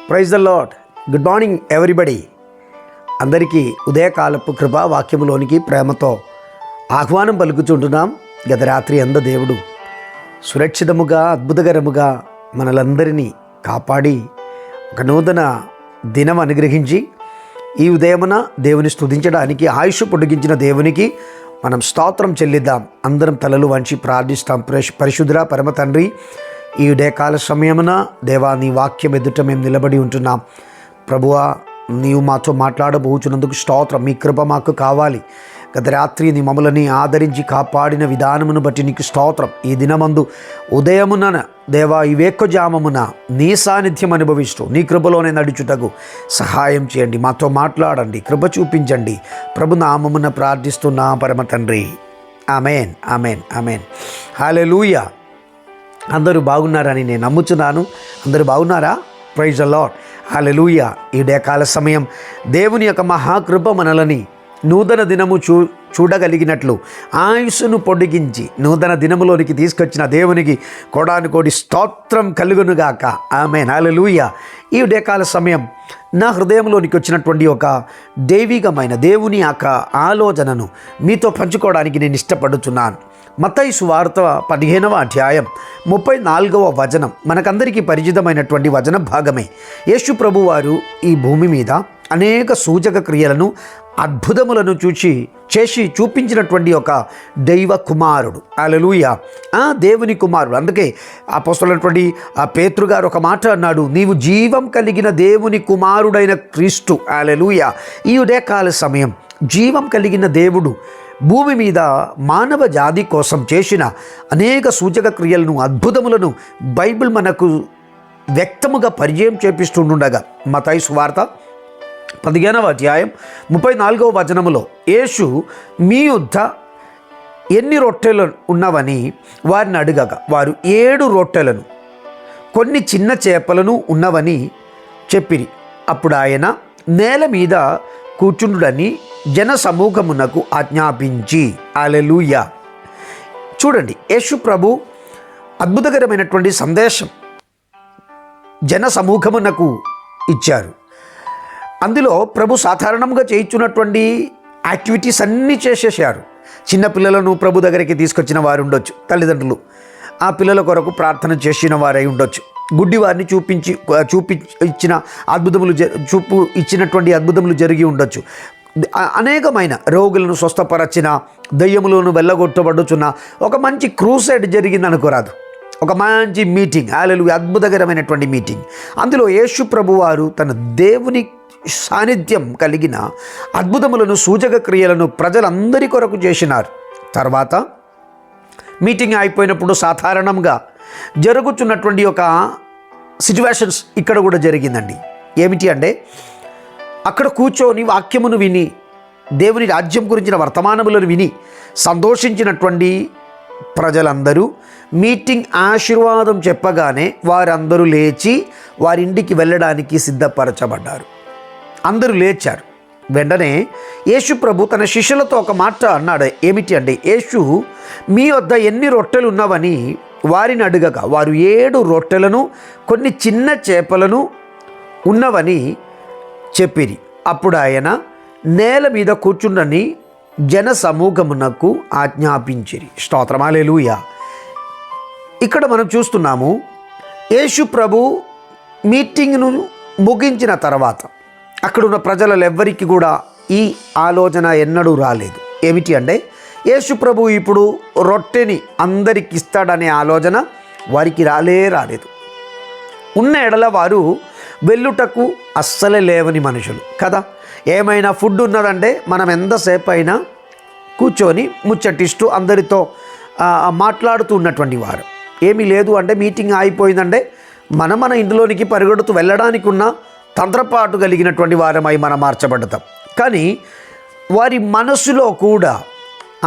Praise the lord. Good morning everybody. అందరికీ ఉదయకాలపు కృపా వాక్యములోనికి ప్రేమతో ఆహ్వానం పలుకుచుంటున్నాం. గత రాత్రి అంద దేవుడు సురక్షితముగా అద్భుతకరముగా మనలందరినీ కాపాడి ఒక నూతన దినం అనుగ్రహించి ఈ ఉదయమున దేవుని స్తుతించడానికి ఆయుష్ పొడిగించిన దేవునికి మనం స్తోత్రం చెల్లిద్దాం. అందరం తలలు వంచి ప్రార్థిస్తాం. పరిశుద్ధ పరమ తండ్రి, ఈ ఉదయకాల సమయమున దేవా నీ వాక్యం ఎదుట మేము నిలబడి ఉంటున్నాం. ప్రభువా, నీవు మాతో మాట్లాడబోచున్నందుకు స్తోత్రం. మీ కృప మాకు కావాలి. గత రాత్రి నీ మమ్మల్ని ఆదరించి కాపాడిన విధానమును బట్టి నీకు స్తోత్రం. ఈ దినమందు ఉదయమున దేవా ఈ వేకుజామమున నీ సాన్నిధ్యం అనుభవిస్తూ నీ కృపలోనే నడుచుటకు సహాయం చేయండి. మాతో మాట్లాడండి, కృప చూపించండి. ప్రభు నామమున ప్రార్థిస్తున్నా పరమ తండ్రి. Amen, amen, amen. హల్లెలూయా. అందరూ బాగున్నారని నేను నమ్ముచున్నాను. అందరూ బాగున్నారా? Praise the lord. హల్లెలూయా. ఈ ఉదయకాల సమయం దేవుని యొక్క మహాకృప మనలని నూతన దినము చూడగలిగినట్లు ఆయుస్సును పొడిగించి నూతన దినములోనికి తీసుకొచ్చిన దేవునికి కోడానుకోడి స్తోత్రం కలుగునుగాక. ఆమేన్. హల్లెలూయా. ఈ ఉదయకాల సమయం నా హృదయంలోనికి వచ్చినటువంటి ఒక దైవికమైన దేవుని యొక్క ఆలోచనను మీతో పంచుకోవడానికి నేను ఇష్టపడుతున్నాను. మత్తయి సువార్త 15వ అధ్యాయం 34వ వచనం మనకందరికీ పరిచితమైనటువంటి వచన భాగమే. యేసు ప్రభువారు ఈ భూమి మీద అనేక సూచక క్రియలను అద్భుతములను చేసి చూపించినటువంటి ఒక దైవ కుమారుడు. హల్లెలూయా. దేవుని కుమారుడు. అందుకే అపోస్తలుడైనటువంటి పేతురు గారు ఒక మాట అన్నాడు, నీవు జీవం కలిగిన దేవుని కుమారుడైన క్రీస్తు. హల్లెలూయా. ఈ ఉదయకాల సమయం జీవం కలిగిన దేవుడు భూమి మీద మానవ జాతి కోసం చేసిన అనేక సూచక క్రియలను అద్భుతములను బైబిల్ మనకు వ్యక్తముగా పరిచయం చేపిస్తుండగా మత్తయి సువార్త 15వ అధ్యాయం 34వ వచనములో యేసు మీ యొద్ద ఎన్ని రొట్టెలు ఉన్నవని వారిని అడగగా వారు 7 రొట్టెలను కొన్ని చిన్న చేపలను ఉన్నవని చెప్పిరి. అప్పుడు ఆయన నేల మీద కూర్చుండుడని జన సమూహమునకు ఆజ్ఞాపించి. హల్లెలూయా. చూడండి, యేసు ప్రభు అద్భుతకరమైనటువంటి సందేశం జన సమూహమునకు ఇచ్చారు. అందులో ప్రభు సాధారణంగా చేయించున్నటువంటి యాక్టివిటీస్ అన్నీ చేసేసారు. చిన్నపిల్లలను ప్రభు దగ్గరికి తీసుకొచ్చిన వారు ఉండొచ్చు, తల్లిదండ్రులు ఆ పిల్లల కొరకు ప్రార్థన చేసిన వారై ఉండొచ్చు, గుడ్డి వారిని ఇచ్చిన అద్భుతములు ఇచ్చినటువంటి అద్భుతములు జరిగి ఉండొచ్చు, అనేకమైన రోగులను స్వస్థపరచిన, దయ్యములను వెళ్ళగొట్టబడుచున్న ఒక మంచి క్రూసైడ్ జరిగింది అనుకోరాదు. ఒక మంచి మీటింగ్, హల్లెలూయా, అద్భుతకరమైనటువంటి మీటింగ్. అందులో యేసు ప్రభువారు తన దేవుని సాన్నిధ్యం కలిగిన అద్భుతములను సూచక క్రియలను ప్రజలందరి కొరకు చేసినారు. తర్వాత మీటింగ్ అయిపోయినప్పుడు సాధారణంగా జరుగుతున్నటువంటి ఒక సిచ్యువేషన్స్ ఇక్కడ కూడా జరిగిందండి. ఏమిటి అంటే, అక్కడ కూర్చొని వాక్యమును విని దేవుని రాజ్యం గురించిన వర్తమానములను విని సంతోషించినటువంటి ప్రజలందరూ మీటింగ్ ఆశీర్వాదం చెప్పగానే వారందరూ లేచి వారింటికి వెళ్ళడానికి సిద్ధపరచబడ్డారు. అందరూ లేచారు. వెంటనే యేసు ప్రభు తన శిష్యులతో ఒక మాట అన్నాడు. ఏమిటి అంటే, యేసు మీ వద్ద ఎన్ని రొట్టెలు ఉన్నవని వారిని అడగగా వారు 7 రొట్టెలను కొన్ని చిన్న చేపలను ఉన్నవని చెప్పిరి. అప్పుడు ఆయన నేల మీద కూర్చుండని జన సమూహమునకు ఆజ్ఞాపించిరి. స్తోత్రం. హల్లెలూయా. ఇక్కడ మనం చూస్తున్నాము, యేసు ప్రభు మీటింగ్ను ముగించిన తర్వాత అక్కడున్న ప్రజలలో ఎవ్వరికి కూడా ఈ ఆలోచన ఎన్నడూ రాలేదు. ఏమిటి అంటే, యేసు ప్రభు ఇప్పుడు రొట్టెని అందరికి ఇస్తాడనే ఆలోచన వారికి రాలేదు. ఉన్న ఎడల వారు వెళ్ళుటకు అస్సలే లేవని మనుషులు కదా. ఏమైనా ఫుడ్ ఉన్నదంటే మనం ఎంతసేపు అయినా కూర్చొని ముచ్చటిస్తూ అందరితో మాట్లాడుతూ ఉన్నటువంటి వారు. ఏమీ లేదు అంటే, మీటింగ్ అయిపోయిందంటే మన ఇంటిలోనికి పరిగెడుతూ వెళ్ళడానికి ఉన్న తంత్రపాటు కలిగినటువంటి వారమై మనం మార్చబడతాం. కానీ వారి మనసులో కూడా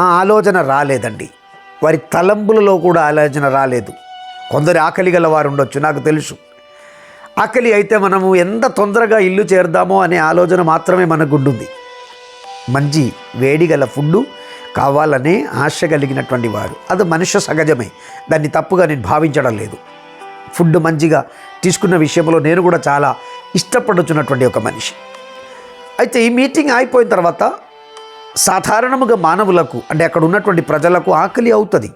ఆ ఆలోచన రాలేదండి. వారి తలంపులలో కూడా ఆలోచన రాలేదు. కొందరు ఆకలి గల వారు ఉండొచ్చు, నాకు తెలుసు. ఆకలి అయితే మనము ఎంత తొందరగా ఇల్లు చేరుదామో అనే ఆలోచన మాత్రమే మనకు ఉంటుంది. మంచి వేడిగల ఫుడ్డు కావాలనే ఆశ కలిగినటువంటి వారు, అది మనుష్య సహజమే. దాన్ని తప్పుగా నేను భావించడం లేదు. ఫుడ్ మంచిగా తీసుకున్న విషయంలో నేను కూడా చాలా ఇష్టపడుతున్నటువంటి ఒక మనిషి. అయితే ఈ మీటింగ్ అయిపోయిన తర్వాత సాధారణముగా మానవులకు, అంటే అక్కడ ఉన్నటువంటి ప్రజలకు ఆకలి అవుతుంది.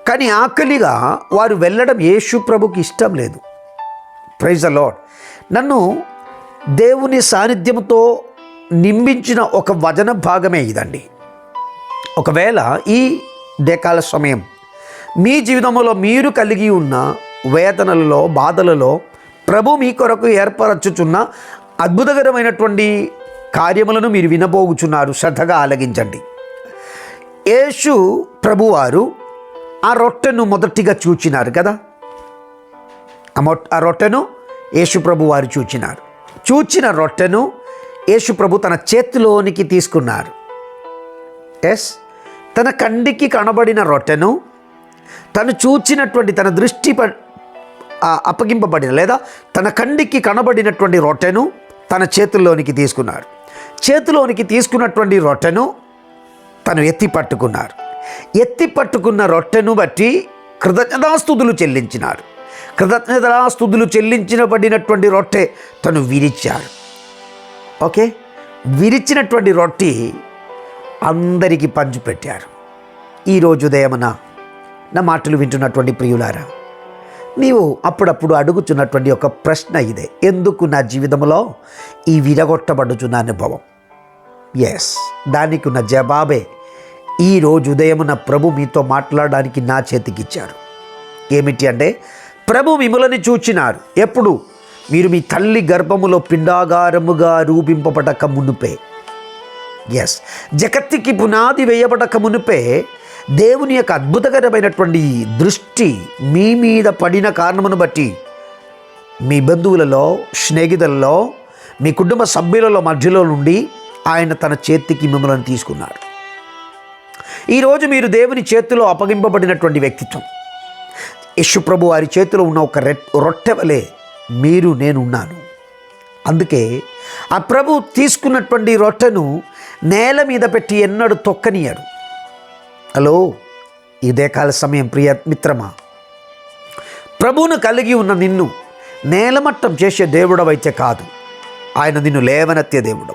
కానీ ఆకలిగా వారు వెళ్ళడం యేసు ప్రభుకి ఇష్టం లేదు. Praise the lord. నన్ను దేవుని సాన్నిధ్యంతో నింపించిన ఒక వచన భాగమే ఇదండి. ఒకవేళ ఈ ఉదయకాల సమయం మీ జీవితంలో మీరు కలిగి ఉన్న వేదనలలో, బాధలలో ప్రభు మీ కొరకు ఏర్పరచుచున్న అద్భుతకరమైనటువంటి కార్యములను మీరు వినబోగుచున్నారు. శ్రద్ధగా ఆలగించండి. యేసు ప్రభువారు ఆ రొట్టెను మొదటిగా చూచినారు కదా. ఆ రొట్టెను యేసు ప్రభు వారు చూచినారు. చూచిన రొట్టెను యేసు ప్రభు తన చేతిలోనికి తీసుకున్నారు. తన కంటికి కనబడిన రొట్టెను, తను చూచినటువంటి, తన దృష్టి అప్పగింపబడిన లేదా తన కంటికి కనబడినటువంటి రొట్టెను తన చేతుల్లోనికి తీసుకున్నారు. చేతిలోనికి తీసుకున్నటువంటి రొట్టెను తను ఎత్తి పట్టుకున్నారు. ఎత్తి పట్టుకున్న రొట్టెను బట్టి కృతజ్ఞతాస్తుతులు చెల్లించినారు. కృతజ్ఞతాస్తుతులు చెల్లించబడినటువంటి రొట్టె తను విరిచారు. ఓకే, విరిచినటువంటి రొట్టె అందరికీ పంచిపెట్టారు. ఈరోజు ఉదయమున నా మాటలు వింటున్నటువంటి ప్రియులారా, నీవు అప్పుడప్పుడు అడుగుతున్నటువంటి ఒక ప్రశ్న ఇదే: ఎందుకు నా జీవితంలో ఈ విరగొట్టబడుచున్న అనుభవం? దానికి ఉన్న జవాబే ఈరోజు ఉదయమున ప్రభు మీతో మాట్లాడడానికి నా చేతికిచ్చారు. ఏమిటి అంటే, ప్రభు మిమ్మల్ని చూచినారు. ఎప్పుడు? మీరు మీ తల్లి గర్భములో పిండాగారముగా రూపింపబడక మునుపే. జగత్తుకి పునాది వేయబడక మునుపే దేవుని యొక్క అద్భుతకరమైనటువంటి దృష్టి మీ మీద పడిన కారణమును బట్టి మీ బంధువులలో, స్నేహితులలో, మీ కుటుంబ సభ్యులలో మధ్యలో నుండి ఆయన తన చేతికి మిమ్మల్ని తీసుకున్నాడు. ఈరోజు మీరు దేవుని చేతిలో అప్పగింపబడినటువంటి వ్యక్తిత్వం. యేసు ప్రభు వారి చేతిలో ఉన్న ఒక రొట్టె వలె మీరు, నేను ఉన్నాను. అందుకే ఆ ప్రభు తీసుకున్నటువంటి రొట్టెను నేల మీద పెట్టి ఎన్నడూ తొక్కనియడు. హలో, ఇదే కాల సమయం ప్రియ మిత్రమా, ప్రభువును కలిగి ఉన్న నిన్ను నేలమట్టం చేసే దేవుడవైతే కాదు, ఆయన నిన్ను లేవనెత్తే దేవుడు.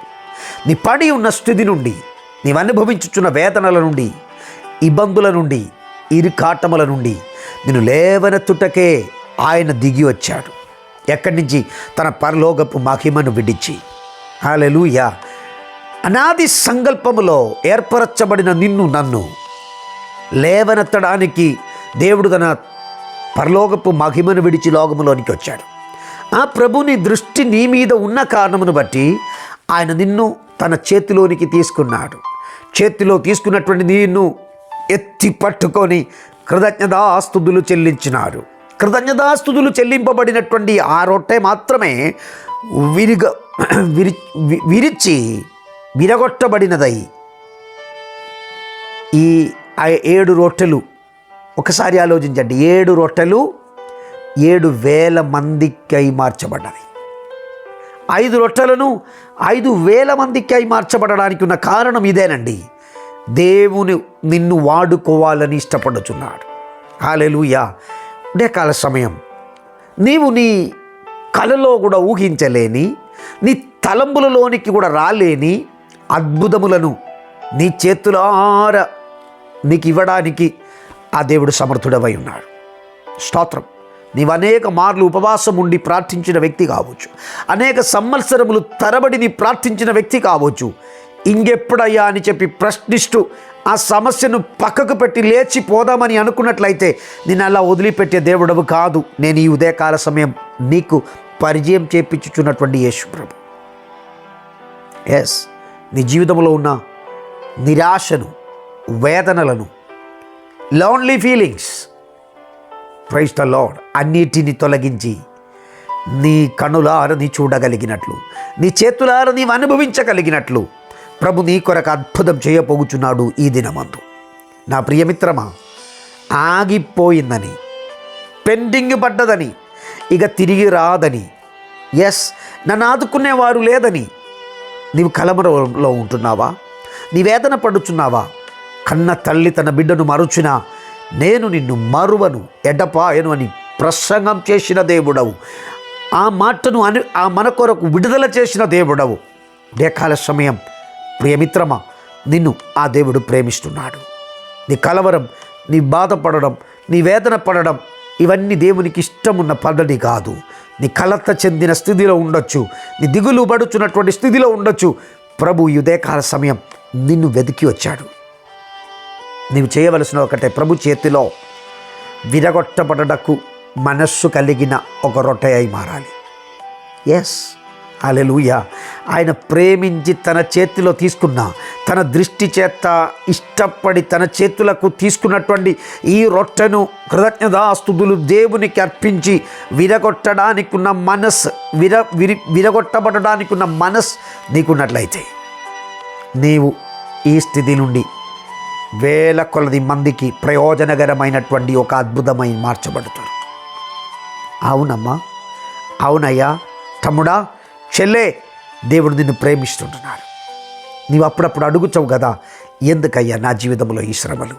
నీ పడి ఉన్న స్థితి నుండి, నీవు అనుభవించుచున్న వేదనల నుండి, ఇబ్బందుల నుండి, ఇరుకాటముల నుండి నిన్ను లేవనెత్తుటకే ఆయన దిగి వచ్చాడు. ఎక్కడి నుంచి? తన పరలోకపు మహిమను విడిచి. హల్లెలూయా. అనాది సంకల్పములో ఏర్పరచబడిన నిన్ను, నన్ను లేవనెత్తడానికి దేవుడు తన పరలోకపు మహిమను విడిచి లోకములోనికి వచ్చాడు. ఆ ప్రభుని దృష్టి నీ మీద ఉన్న కారణమును బట్టి ఆయన నిన్ను తన చేతిలోనికి తీసుకున్నాడు. చేతిలో తీసుకున్నటువంటి నిన్ను ఎత్తి పట్టుకొని కృతజ్ఞతాస్తుతులు చెల్లించినారు. కృతజ్ఞతాస్తుతులు చెల్లింపబడినటువంటి ఆ రొట్టె మాత్రమే విరిచి విరగొట్టబడినదై ఈ 7 రొట్టెలు, ఒకసారి ఆలోచించండి, 7 రొట్టెలు 7,000 మందికి మార్చబడ్డాయి. 5 రొట్టెలను 5,000 మందికి మార్చబడడానికి ఉన్న కారణం ఇదేనండి. దేవుని నిన్ను వాడుకోవాలని ఇష్టపడుచున్నాడు. హల్లెలూయా. ఉదయకాల సమయం నీవు నీ కలలో కూడా ఊహించలేని, నీ తలంబులలోనికి కూడా రాలేని అద్భుతములను నీ చేతులారా నీకు ఇవ్వడానికి ఆ దేవుడు సమర్థుడవై ఉన్నాడు. స్తోత్రం. నీవు అనేక మార్లు ఉపవాసం ఉండి ప్రార్థించిన వ్యక్తి కావచ్చు, అనేక సంవత్సరములు తరబడి నీ ప్రార్థించిన వ్యక్తి కావచ్చు. ఇంకెప్పుడయ్యా అని చెప్పి ప్రశ్నిస్తూ ఆ సమస్యను పక్కకు పెట్టి లేచిపోదామని అనుకున్నట్లయితే నేను అలా వదిలిపెట్టే దేవుడవు కాదు. నేను ఈ ఉదయకాల సమయం నీకు పరిచయం చేపించుచున్నటువంటి యేసు ప్రభు. నీ జీవితంలో ఉన్న నిరాశను, వేదనలను, lonely feelings, praise the lord, అన్నిటిని తొలగించి నీ కనులార నీ చూడగలిగినట్లు, నీ చేతులార నీవు అనుభవించగలిగినట్లు ప్రభు నీ కొరకు అద్భుతం చేయబోచున్నాడు ఈ దినమందు. నా ప్రియమిత్రమా, ఆగిపోయిందని, పెండింగ్ పడ్డదని, ఇక తిరిగి రాదని, నన్ను ఆదుకునేవారు లేదని నీవు కలవరంలో ఉంటున్నావా? నీ వేదన పడుచున్నావా? కన్న తల్లి తన బిడ్డను మరుచునా నేను నిన్ను మరువను, ఎడపాయను అని ప్రసంగం చేసిన దేవుడవు. ఆ మాటను మన కొరకు విడుదల చేసిన దేవుడవు. ఉదయకాల సమయం ప్రియమిత్రమా, నిన్ను ఆ దేవుడు ప్రేమిస్తున్నాడు. నీ కలవరం, నీ బాధపడడం, నీ వేదన పడడం ఇవన్నీ దేవునికి ఇష్టమున్న పద్ధతి కాదు. నీ కలత చెందిన స్థితిలో ఉండొచ్చు, నీ దిగులు పడుచున్నటువంటి స్థితిలో ఉండొచ్చు. ప్రభు ఈ ఉదయకాల సమయం నిన్ను వెతికి వచ్చాడు. నీవు చేయవలసిన ఒకటే, ప్రభు చేతిలో విరగొట్టబడటకు మనస్సు కలిగిన ఒక రొట్టె అయి మారాలి. ఎస్, హల్లెలూయా. ఆయన ప్రేమించి తన చేతిలో తీసుకున్న, తన దృష్టి చేత ఇష్టపడి తన చేతులకు తీసుకున్నటువంటి ఈ రొట్టెను కృతజ్ఞతాస్తుతులు దేవునికి అర్పించి విరగొట్టడానికి ఉన్న మనస్సు, విరగొట్టబడడానికి ఉన్న మనస్సు నీకున్నట్లయితే నీవు ఈ స్థితి నుండి వేల కొలది మందికి ప్రయోజనకరమైనటువంటి ఒక అద్భుతమైన మార్చబడుతారు. అవునమ్మా, అవునయ్యా, తమ్ముడా, చెల్లే, దేవుడు నిన్ను ప్రేమిస్తుంటున్నాడు. నీవు అప్పుడప్పుడు అడుగుతావు కదా, ఎందుకయ్యా నా జీవితంలో ఈ శ్రమలు,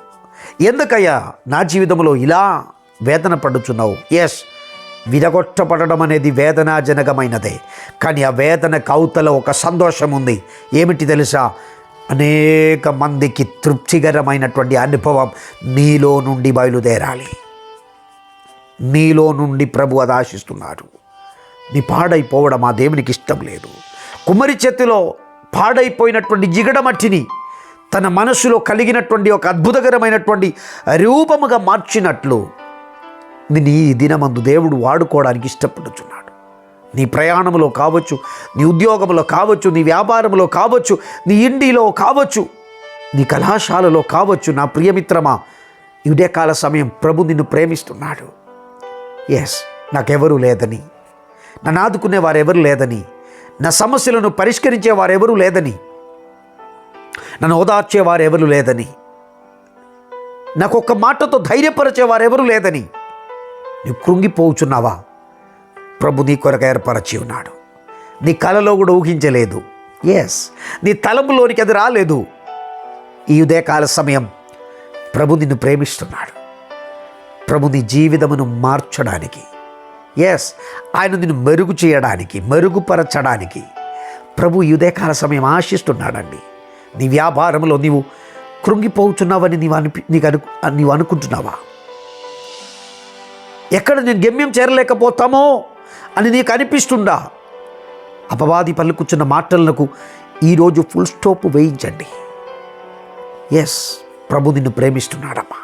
ఎందుకయ్యా నా జీవితంలో ఇలా వేదన పడుచున్నావు? ఎస్, విరగొట్టబడడం అనేది వేదనాజనకమైనదే. కానీ ఆ వేదనకు అవతల ఒక సంతోషం ఉంది. ఏమిటి తెలుసా? అనేక మందికి తృప్తికరమైనటువంటి అనుభవం నీలో నుండి బయలుదేరాలి. నీలో నుండి ప్రభు అది ఆశిస్తున్నాడు. నీ పాడైపోవడం ఆ దేవునికి ఇష్టం లేదు. కుమ్మరి చేతిలో పాడైపోయినటువంటి జిగడమట్టిని తన మనసులో కలిగినటువంటి ఒక అద్భుతకరమైనటువంటి రూపముగా మార్చినట్లు నిన్ను ఈ దినమందు దేవుడు వాడుకోవడానికి ఇష్టపడుచున్నాడు. నీ ప్రయాణంలో కావచ్చు, నీ ఉద్యోగంలో కావచ్చు, నీ వ్యాపారంలో కావచ్చు, నీ ఇంటిలో కావచ్చు, నీ కళాశాలలో కావచ్చు. నా ప్రియమిత్రమా, ఈ ఉదయకాల సమయం ప్రభు నిన్ను ప్రేమిస్తున్నాడు. ఎస్, నాకెవరూ లేదని, నన్ను ఆదుకునే వారెవరు లేదని, నా సమస్యలను పరిష్కరించే వారెవరూ లేదని, నన్ను ఓదార్చే వారెవరు లేదని, నాకు ఒక్క మాటతో ధైర్యపరిచే వారెవరు లేదని నువ్వు కృంగిపోచున్నావా? ప్రభు నీ కొరకు ఏర్పరచి ఉన్నాడు. నీ కలలో కూడా ఊహించలేదు. ఎస్, నీ తలంపులోనికి అది రాలేదు. ఈ ఉదయకాల సమయం ప్రభు నిన్ను ప్రేమిస్తున్నాడు. ప్రభు నీ జీవితమును మార్చడానికి, ఎస్, ఆయన నిన్ను మెరుగు చేయడానికి, మెరుగుపరచడానికి ప్రభు ఈ ఉదయకాల సమయం ఆశిస్తున్నాడండి. నీ వ్యాపారంలో నీవు కృంగిపోతున్నావని నీవు అనుకుంటున్నావా? ఎక్కడ నేను గమ్యం చేరలేకపోతామో అని నీకు అనిపిస్తుందా? అపవాది పలుకుచున్న మాటలకు ఈరోజు ఫుల్ స్టాప్ వేయించండి. ఎస్, ప్రభు నిన్ను ప్రేమిస్తున్నాడమ్మా.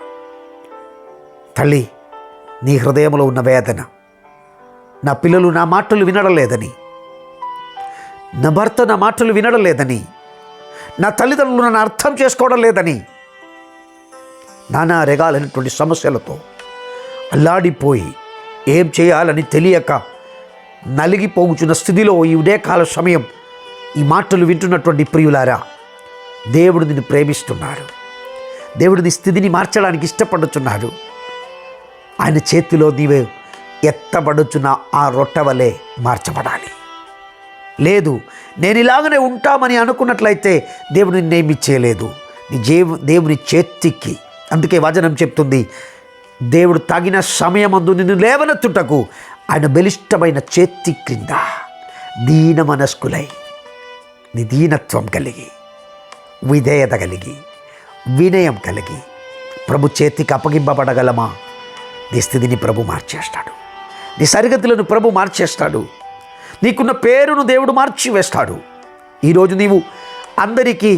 తల్లి, నీ హృదయంలో ఉన్న వేదన, నా పిల్లలు నా మాటలు వినడం లేదని, నా భర్త నా మాటలు వినడం లేదని, నా తల్లిదండ్రులు నన్ను అర్థం చేసుకోవడం లేదని, నానా రకాలైనటువంటి సమస్యలతో అల్లాడిపోయి ఏం చేయాలని తెలియక నలిగిపోగుచున్న స్థితిలో ఈ ఉదయకాల సమయం ఈ మాటలు వింటున్నటువంటి ప్రియులారా, దేవుడు నిన్ను ప్రేమిస్తున్నాడు. దేవుడు నీ స్థితిని మార్చడానికి ఇష్టపడుచున్నాడు. ఆయన చేతిలో నీవే ఎత్తబడుచున్న ఆ రొట్టె వలె మార్చబడాలి. లేదు, నేను ఇలాగనే ఉంటామని అనుకున్నట్లయితే దేవుడు నిన్నేమి చేయలేదు. నీ దేవుని చేతికి, అందుకే వచనం చెప్తుంది, దేవుడు తగిన సమయమందు నిన్ను లేవనెత్తుటకు ఆయన బలిష్టమైన చేతి క్రింద దీన మనస్కులై, నీ దీనత్వం కలిగి, విధేయత కలిగి, వినయం కలిగి ప్రభు చేతికి అప్పగింపబడగలమా? నీ స్థితిని ప్రభు మార్చేస్తాడు. నీ సరిగతులను ప్రభు మార్చేస్తాడు. నీకున్న పేరును దేవుడు మార్చి వేస్తాడు. ఈరోజు నీవు అందరికీ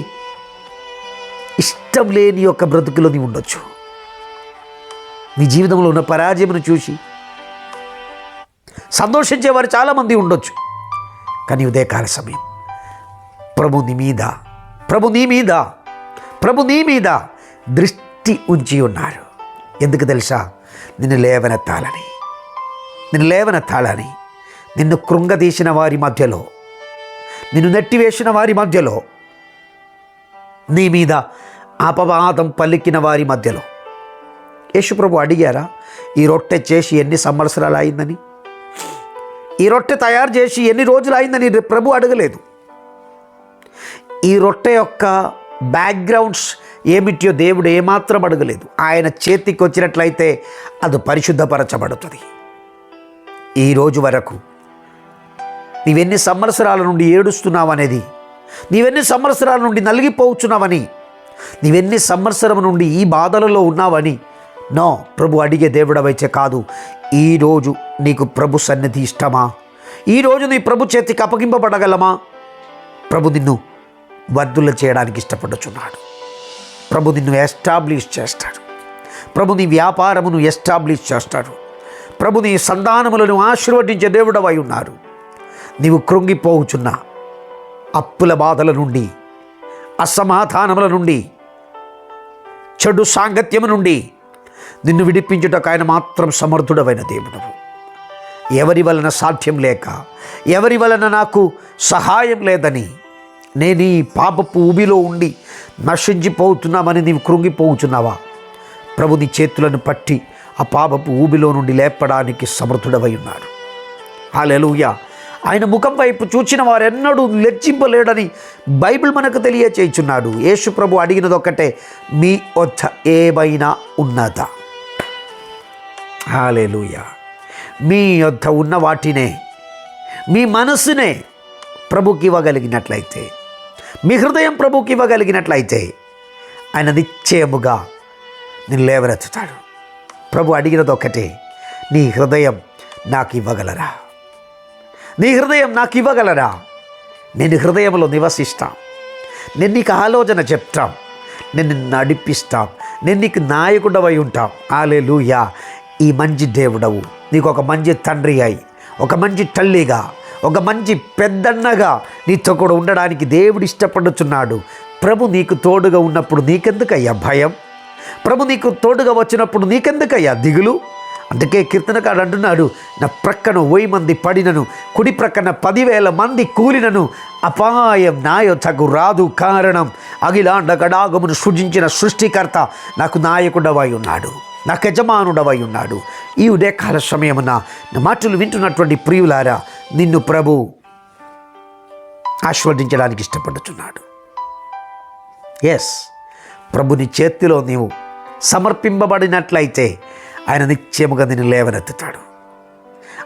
ఇష్టం లేని యొక్క బ్రతుకులో నీవు ఉండొచ్చు. నీ జీవితంలో ఉన్న పరాజయమును చూసి సంతోషించేవారు చాలామంది ఉండొచ్చు. కానీ ఉదయకాల సమయం ప్రభు నీ మీద దృష్టి ఉంచి ఉన్నారు. ఎందుకు తెలుసా? నిన్ను లేవనెత్తాలని, నిన్ను కృంగదీసిన వారి మధ్యలో, నిన్ను నెట్టివేసిన వారి మధ్యలో, నీ మీద అపవాదం పలికిన వారి మధ్యలో యేసుప్రభు అడిగారా ఈ రొట్టె చేసి ఎన్ని సంవత్సరాలు అయిందని? ఈ రొట్టె తయారు చేసి ఎన్ని రోజులు అయిందని ప్రభు అడగలేదు. ఈ రొట్టె యొక్క బ్యాక్గ్రౌండ్స్ ఏమిటో దేవుడు ఏమాత్రం అడగలేదు. ఆయన చేతికి వచ్చినట్లయితే అది పరిశుద్ధపరచబడుతుంది. ఈరోజు వరకు నీవెన్ని సంవత్సరాల నుండి ఏడుస్తున్నావనేది, నీవెన్ని సంవత్సరాల నుండి నలిగిపోవచ్చున్నావని, నీవెన్ని సంవత్సరం నుండి ఈ బాధలలో ఉన్నావని నో, ప్రభు అడిగే దేవుడవైతే కాదు. ఈరోజు నీకు ప్రభు సన్నిధి ఇష్టమా? ఈరోజు నీ ప్రభు చేతికి అప్పగింపబడగలమా? ప్రభు నిన్ను వర్ధుల చేయడానికి ఇష్టపడుచున్నాడు. ప్రభు నిన్ను ఎస్టాబ్లిష్ చేస్తాడు. ప్రభు నీ వ్యాపారమును ఎస్టాబ్లిష్ చేస్తాడు. ప్రభు నీ సంతానములను ఆశీర్వదించే దేవుడవై ఉన్నారు. నీవు కృంగిపోవుచున్న అప్పుల బాధల నుండి, అసమాధానముల నుండి, చెడు సాంగత్యము నుండి నిన్ను విడిపించుటకు ఆయన మాత్రం సమర్థుడమైన దేవుడు. ఎవరి వలన సాధ్యం లేక, ఎవరి వలన నాకు సహాయం లేదని నేను ఈ పాపపు ఊబిలో ఉండి నశించిపోతున్నామని నీవు కృంగిపోతున్నావా? ప్రభు నీ చేతులను పట్టి ఆ పాపపు ఊబిలో నుండి లేపడానికి సమర్థుడవై ఉన్నాడు. హల్లెలూయా. ఆయన ముఖం వైపు చూచిన వారెన్నడూ లజ్జింపలేడని బైబిల్ మనకు తెలియచేయుచున్నాడు. యేసు ప్రభు అడిగినది ఒక్కటే, మీ వద్ద ఏమైనా ఉన్నదా? హల్లెలూయా. మీ వద్ద ఉన్న వాటినే, మీ మనస్సునే ప్రభుకి ఇవ్వగలిగినట్లయితే, మీ హృదయం ప్రభుకి ఇవ్వగలిగినట్లయితే ఆయన నిశ్చయముగా నేను లేవనెత్తుతాడు. ప్రభు అడిగినది ఒక్కటే, నీ హృదయం నాకు ఇవ్వగలరా? నీ హృదయం నాకు ఇవ్వగలరా? నేను హృదయంలో నివసిస్తాం, నేను నీకు ఆలోచన చెప్తాం, నేను నిన్ను నడిపిస్తాం, నేను నీకు నాయకుడవై ఉంటాం. హల్లెలూయా. ఈ మంచి దేవుడవు నీకు ఒక మంచి తండ్రి అయి, ఒక మంచి తల్లిగా, ఒక మంచి పెద్దన్నగా నీతో కూడా ఉండడానికి దేవుడు ఇష్టపడుచున్నాడు. ప్రభు నీకు తోడుగా ఉన్నప్పుడు నీకెందుకయ్యా భయం? ప్రభు నీకు తోడుగా వచ్చినప్పుడు నీకెందుకయ్యా దిగులు? అందుకే కీర్తనకాడు అంటున్నాడు, నా ప్రక్కన 1000 మంది పడినను, కుడి ప్రక్కన 10,000 మంది కూలినను, అపాయం నా యొద్దకు రాదు. కారణం అఖిలాండ గడాగమును సృజించిన సృష్టికర్త నాకు నాయకుడవై ఉన్నాడు, నాకు యజమానుడవై ఉన్నాడు. ఈ ఉదయకాల సమయమున నా మాటలు వింటున్నటువంటి ప్రియులారా, నిన్ను ప్రభు ఆశీర్వదించడానికి ఇష్టపడుతున్నాడు. ఎస్, ప్రభుని చేతిలో నీవు సమర్పింపబడినట్లయితే ఆయన నిత్యముగా నిన్ను లేవనెత్తుతాడు.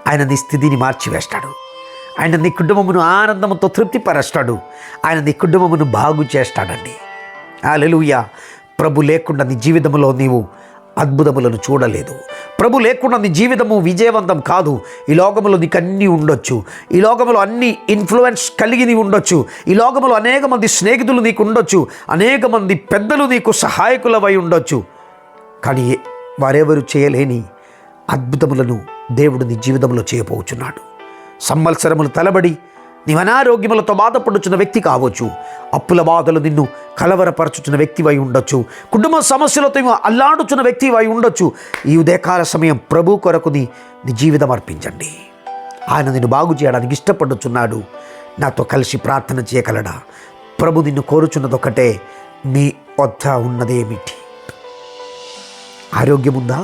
ఆయన నీ స్థితిని మార్చివేస్తాడు. ఆయన నీ కుటుంబమును ఆనందంతో తృప్తిపరుస్తాడు. ఆయన నీ కుటుంబమును బాగు చేస్తాడండి. హల్లెలూయా. ప్రభు లేకుండా నీ జీవితంలో నీవు అద్భుతములను చూడలేదు. ప్రభు లేకుండా నీ జీవితము విజయవంతం కాదు. ఈ లోకములో నీకు అన్నీ ఉండొచ్చు, ఈ లోకములో అన్ని ఇన్ఫ్లుయెన్స్ కలిగి నీవు ఉండొచ్చు, ఈ లోకములో అనేక మంది స్నేహితులు నీకు ఉండొచ్చు, అనేక మంది పెద్దలు నీకు సహాయకులవై ఉండొచ్చు. కానీ వారెవరు చేయలేని అద్భుతములను దేవుడు నీ జీవితంలో చేయబోచున్నాడు. సంవత్సరములు తలబడి నీవు అనారోగ్యములతో బాధపడుచున్న వ్యక్తి కావచ్చు, అప్పుల బాధలు నిన్ను కలవరపరచుచున్న వ్యక్తివై ఉండొచ్చు, కుటుంబ సమస్యలతో అల్లాడుచున్న వ్యక్తివై ఉండొచ్చు. ఈ ఉదయకాల సమయం ప్రభు కొరకు నీ జీవితం అర్పించండి. ఆయన నిన్ను బాగు చేయడానికి ఇష్టపడుచున్నాడు. నాతో కలిసి ప్రార్థన చేయగలడా? ప్రభు నిన్ను కోరుచున్నది ఒకటే, నీ వద్ద ఉన్నదేమిటి? ఆరోగ్యముందా?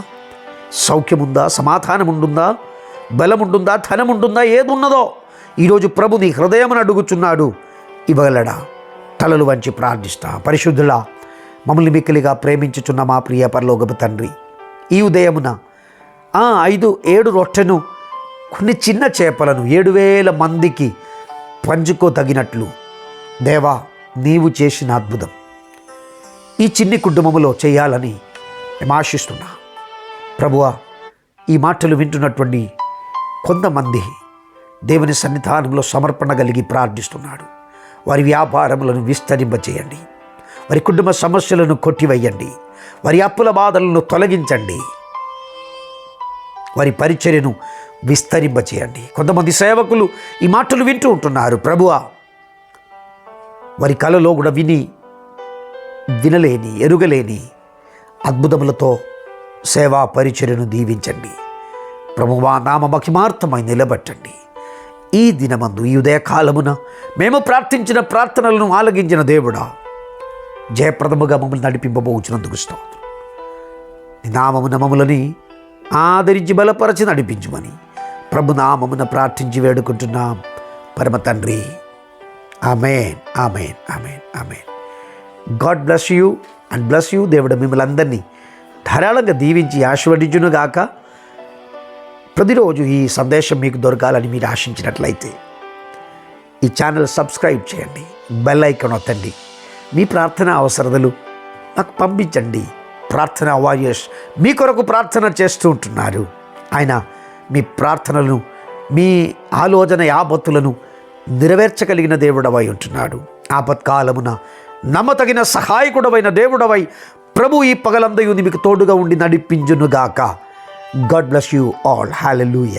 సౌఖ్యముందా? సమాధానం ఉంటుందా? బలం ఉంటుందా? ధనం ఉంటుందా? ఏది ఉన్నదో ఈరోజు ప్రభు నీ హృదయమును అడుగుచున్నాడు. ఇవ్వగలడా? తలలు వంచి ప్రార్థిస్తా. పరిశుద్ధులా, మమ్మల్ని మిక్కిలిగా ప్రేమించుచున్న మా ప్రియ పరలోకపు తండ్రి, ఈ ఉదయమున 5-7 రొట్టెను, కొన్ని చిన్న చేపలను 7,000 మందికి పంచుకోదగినట్లు దేవా నీవు చేసిన అద్భుతం ఈ చిన్ని కుటుంబంలో చేయాలని మేము ఆశిస్తున్నా. ప్రభువా, ఈ మాటలు వింటున్నటువంటి కొంతమంది దేవుని సన్నిధానంలో సమర్పణ కలిగి ప్రార్థిస్తున్నాడు. వారి వ్యాపారములను విస్తరింపచేయండి, వారి కుటుంబ సమస్యలను కొట్టివేయండి, వారి అప్పుల బాధలను తొలగించండి, వారి పరిచర్యను విస్తరింపచేయండి. కొంతమంది సేవకులు ఈ మాటలు వింటూ ఉంటున్నారు. ప్రభువా, వారి కలలో కూడా వినలేని ఎరుగలేని అద్భుతములతో సేవా పరిచర్యను దీవించండి. ప్రభువా, నామ మహిమార్థమై నిలబెట్టండి. ఈ దినమందు, ఈ ఉదయకాలమున మేము ప్రార్థించిన ప్రార్థనలను ఆలకించిన దేవుడా, జయప్రదముగా మమ్మల్ని నడిపింపబోచున్నందుకు స్తోత్రం. నీ నామమున మమ్మల్ని ఆదరించి బలపరచి నడిపించుమని ప్రభు నామమున ప్రార్థించి వేడుకుంటున్నాం పరమ తండ్రి. Amen, amen, amen, amen. God bless you and bless you. దేవుడు మిమ్మల్ని అందరినీ ధారాళంగా దీవించి ఆశీర్వదించునుగాక. ప్రతిరోజు ఈ సందేశం మీకు దొరకాలని మీరు ఆశించినట్లయితే ఈ ఛానల్ సబ్స్క్రైబ్ చేయండి, బెల్ ఐకాన్ ఒత్తండి. మీ ప్రార్థన అవసరతలు నాకు పంపించండి. ప్రార్థన వారియర్స్ మీ కొరకు ప్రార్థన చేస్తూ ఉంటున్నారు. ఆయన మీ ప్రార్థనలను, మీ ఆలోచన యావత్తులను నెరవేర్చగలిగిన దేవుడవై ఉంటున్నాడు. ఆపత్కాలమున నమ్మతగిన సహాయకుడవైన దేవుడవై ప్రభు ఈ పగలందయు మీకు తోడుగా ఉండి నడిపించునుగాక. God bless you all. Hallelujah.